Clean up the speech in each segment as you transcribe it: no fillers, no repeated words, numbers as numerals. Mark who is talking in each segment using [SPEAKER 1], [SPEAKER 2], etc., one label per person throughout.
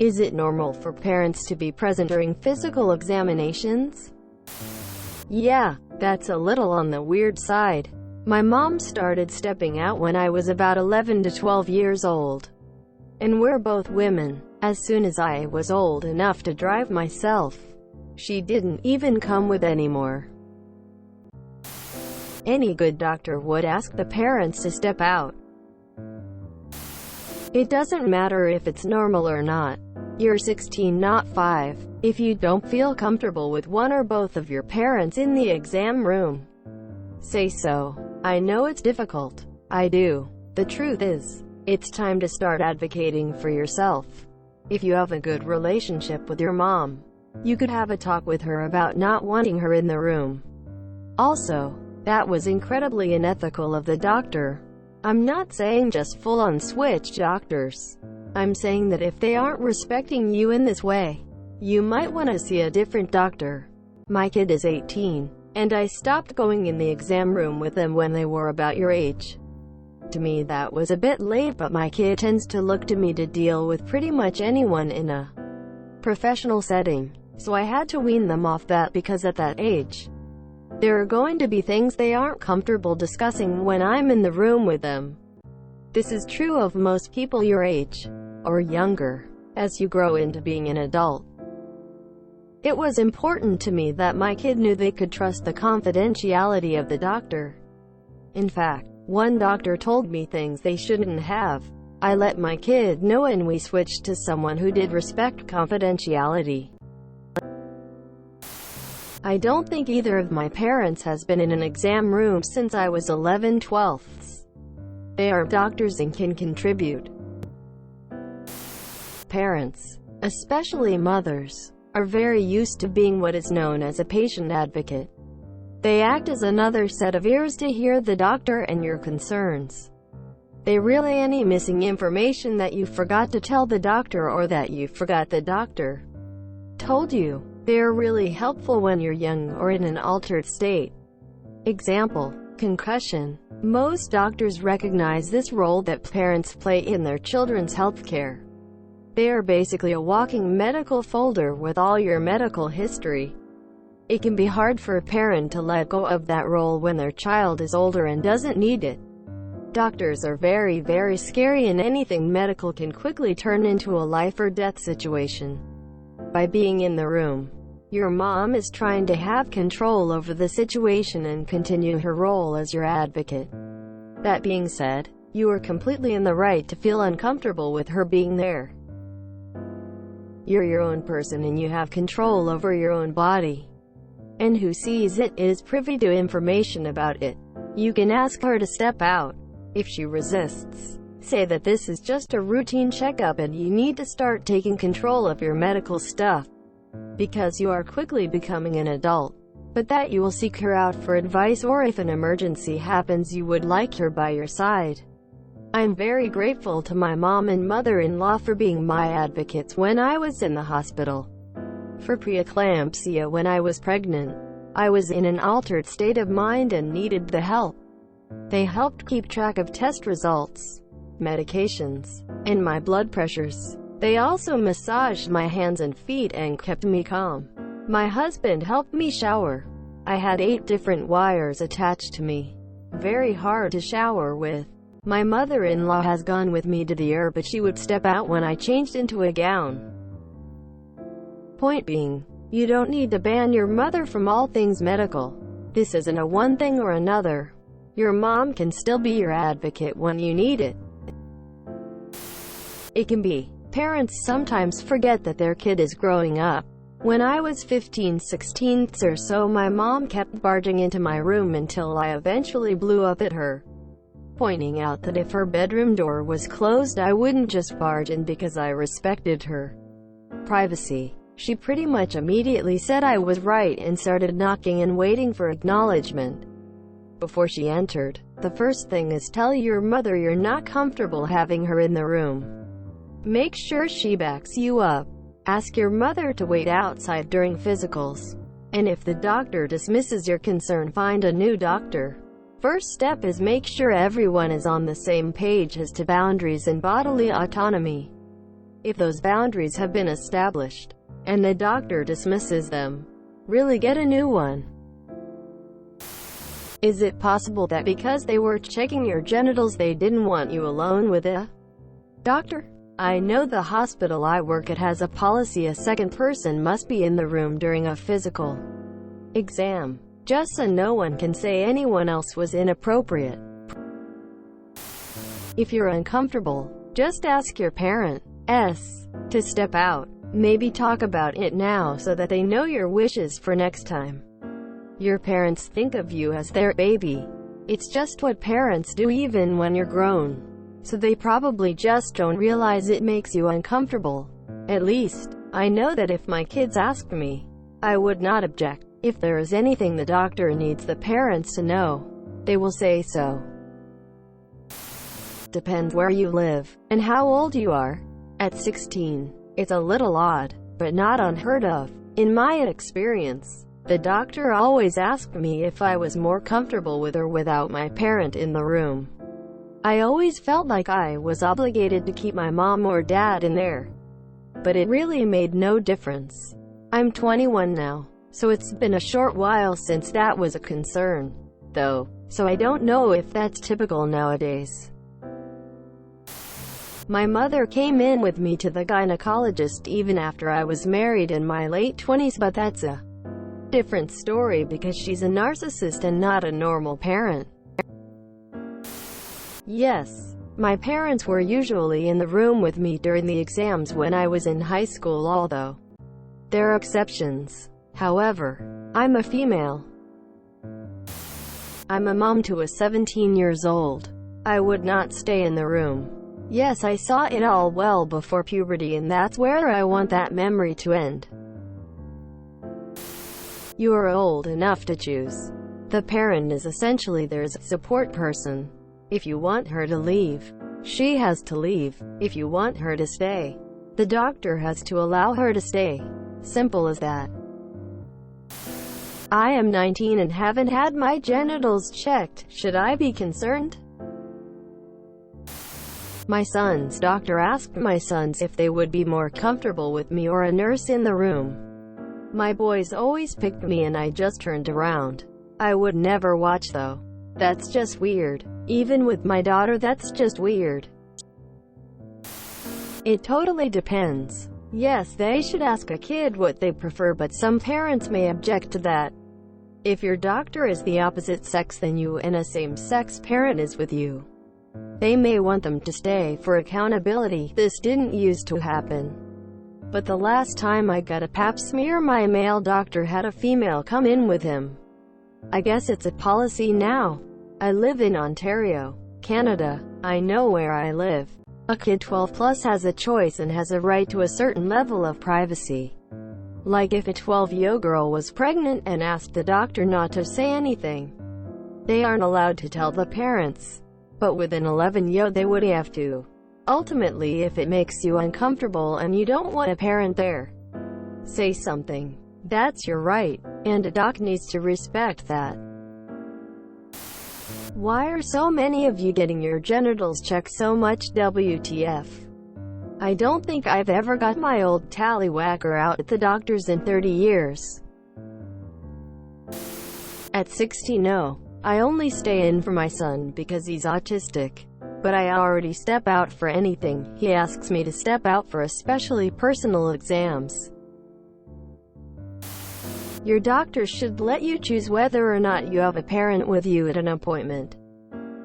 [SPEAKER 1] Is it normal for parents to be present during physical examinations? Yeah, that's a little on the weird side. My mom started stepping out when I was about 11 to 12 years old. And we're both women. As soon as I was old enough to drive myself, she didn't even come with anymore. Any good doctor would ask the parents to step out. It doesn't matter if it's normal or not. You're 16, not 5. If you don't feel comfortable with one or both of your parents in the exam room, say so. I know it's difficult. I do. The truth is, it's time to start advocating for yourself. If you have a good relationship with your mom, you could have a talk with her about not wanting her in the room. Also, that was incredibly unethical of the doctor. I'm not saying just full-on switch doctors. I'm saying that if they aren't respecting you in this way, you might want to see a different doctor. My kid is 18, and I stopped going in the exam room with them when they were about your age. To me that was a bit late, but my kid tends to look to me to deal with pretty much anyone in a professional setting, so I had to wean them off that because at that age, there are going to be things they aren't comfortable discussing when I'm in the room with them. This is true of most people your age, or younger, as you grow into being an adult. It was important to me that my kid knew they could trust the confidentiality of the doctor. In fact, one doctor told me things they shouldn't have. I let my kid know and we switched to someone who did respect confidentiality. I don't think either of my parents has been in an exam room since I was 11/12. They are doctors and can contribute. Parents, especially mothers, are very used to being what is known as a patient advocate. They act as another set of ears to hear the doctor and your concerns. They relay any missing information that you forgot to tell the doctor or that you forgot the doctor told you. They are really helpful when you're young or in an altered state. Example: concussion. Most doctors recognize this role that parents play in their children's health care. They are basically a walking medical folder with all your medical history. It can be hard for a parent to let go of that role when their child is older and doesn't need it. Doctors are very, very scary, and anything medical can quickly turn into a life or death situation. By being in the room, your mom is trying to have control over the situation and continue her role as your advocate. That being said, you are completely in the right to feel uncomfortable with her being there. You're your own person and you have control over your own body. And who sees it is privy to information about it. You can ask her to step out. If she resists, say that this is just a routine checkup and you need to start taking control of your medical stuff, because you are quickly becoming an adult, but that you will seek her out for advice, or if an emergency happens you would like her by your side. I'm very grateful to my mom and mother-in-law for being my advocates when I was in the hospital for preeclampsia when I was pregnant. I was in an altered state of mind and needed the help. They helped keep track of test results, medications, and my blood pressures. They also massaged my hands and feet and kept me calm. My husband helped me shower. I had 8 different wires attached to me. Very hard to shower with. My mother-in-law has gone with me to the ER, but she would step out when I changed into a gown. Point being, you don't need to ban your mother from all things medical. This isn't a one thing or another. Your mom can still be your advocate when you need it. It can be. Parents sometimes forget that their kid is growing up. When I was 15, 16 or so, my mom kept barging into my room until I eventually blew up at her, pointing out that if her bedroom door was closed I wouldn't just barge in because I respected her privacy. She pretty much immediately said I was right and started knocking and waiting for acknowledgement. Before she entered, the first thing is tell your mother you're not comfortable having her in the room. Make sure she backs you up. Ask your mother to wait outside during physicals. And if the doctor dismisses your concern, find a new doctor. First step is make sure everyone is on the same page as to boundaries and bodily autonomy. If those boundaries have been established, and the doctor dismisses them, really get a new one. Is it possible that because they were checking your genitals they didn't want you alone with a doctor? I know the hospital I work at has a policy a second person must be in the room during a physical exam, just so no one can say anyone else was inappropriate. If you're uncomfortable, just ask your parents to step out. Maybe talk about it now so that they know your wishes for next time. Your parents think of you as their baby. It's just what parents do even when you're grown. So they probably just don't realize it makes you uncomfortable. At least, I know that if my kids asked me, I would not object. If there is anything the doctor needs the parents to know, they will say so. Depends where you live, and how old you are. At 16, it's a little odd, but not unheard of. In my experience, the doctor always asked me if I was more comfortable with or without my parent in the room. I always felt like I was obligated to keep my mom or dad in there. But it really made no difference. I'm 21 now, so it's been a short while since that was a concern, though, so I don't know if that's typical nowadays. My mother came in with me to the gynecologist even after I was married in my late 20s, but that's a different story because she's a narcissist and not a normal parent. Yes, my parents were usually in the room with me during the exams when I was in high school, although there are exceptions. However, I'm a female. I'm a mom to a 17 years old. I would not stay in the room. Yes, I saw it all well before puberty, and that's where I want that memory to end. You are old enough to choose. The parent is essentially their support person. If you want her to leave, she has to leave. If you want her to stay, the doctor has to allow her to stay. Simple as that. I am 19 and haven't had my genitals checked. Should I be concerned? My son's doctor asked my sons if they would be more comfortable with me or a nurse in the room. My boys always picked me and I just turned around. I would never watch though. That's just weird. Even with my daughter, that's just weird. It totally depends. Yes, they should ask a kid what they prefer, but some parents may object to that. If your doctor is the opposite sex than you and a same-sex parent is with you, they may want them to stay for accountability. This didn't used to happen. But the last time I got a pap smear, my male doctor had a female come in with him. I guess it's a policy now. I live in Ontario, Canada. I know where I live. A kid 12 plus has a choice and has a right to a certain level of privacy. Like if a 12-year-old girl was pregnant and asked the doctor not to say anything, they aren't allowed to tell the parents. But with an 11-year-old they would have to. Ultimately, if it makes you uncomfortable and you don't want a parent there, say something. That's your right, and a doc needs to respect that. Why are so many of you getting your genitals checked so much? WTF? I don't think I've ever got my old tallywhacker out at the doctor's in 30 years. At 16, no. I only stay in for my son because he's autistic. But I already step out for anything he asks me to step out for, especially personal exams. Your doctor should let you choose whether or not you have a parent with you at an appointment,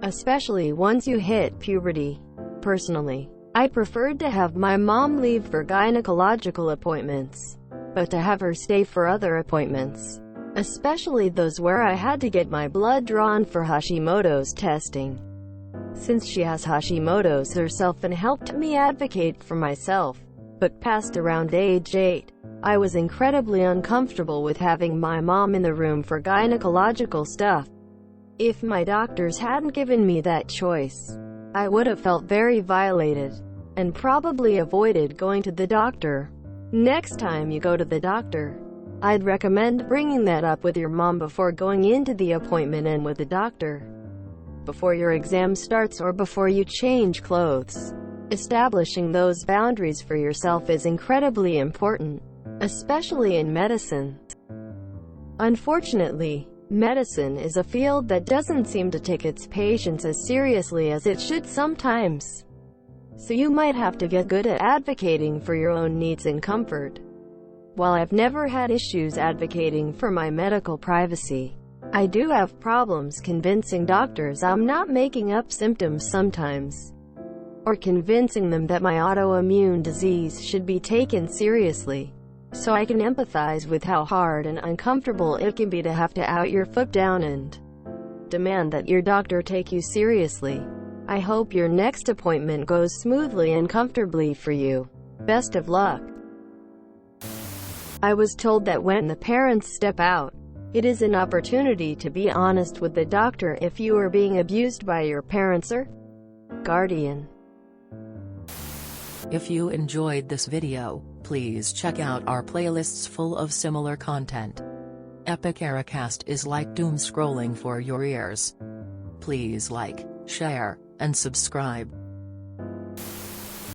[SPEAKER 1] especially once you hit puberty. Personally, I preferred to have my mom leave for gynecological appointments, but to have her stay for other appointments, especially those where I had to get my blood drawn for Hashimoto's testing, since she has Hashimoto's herself and helped me advocate for myself, but past around age 8. I was incredibly uncomfortable with having my mom in the room for gynecological stuff. If my doctors hadn't given me that choice, I would have felt very violated, and probably avoided going to the doctor. Next time you go to the doctor, I'd recommend bringing that up with your mom before going into the appointment and with the doctor, before your exam starts or before you change clothes. Establishing those boundaries for yourself is incredibly important, especially in medicine. Unfortunately, medicine is a field that doesn't seem to take its patients as seriously as it should sometimes. So you might have to get good at advocating for your own needs and comfort. While I've never had issues advocating for my medical privacy, I do have problems convincing doctors I'm not making up symptoms sometimes, or convincing them that my autoimmune disease should be taken seriously. So I can empathize with how hard and uncomfortable it can be to have to out your foot down and demand that your doctor take you seriously. I hope your next appointment goes smoothly and comfortably for you. Best of luck. I was told that when the parents step out, it is an opportunity to be honest with the doctor if you are being abused by your parents or guardian.
[SPEAKER 2] If you enjoyed this video, please check out our playlists full of similar content. TooAfraidToAsk is like doom scrolling for your ears. Please like, share, and subscribe.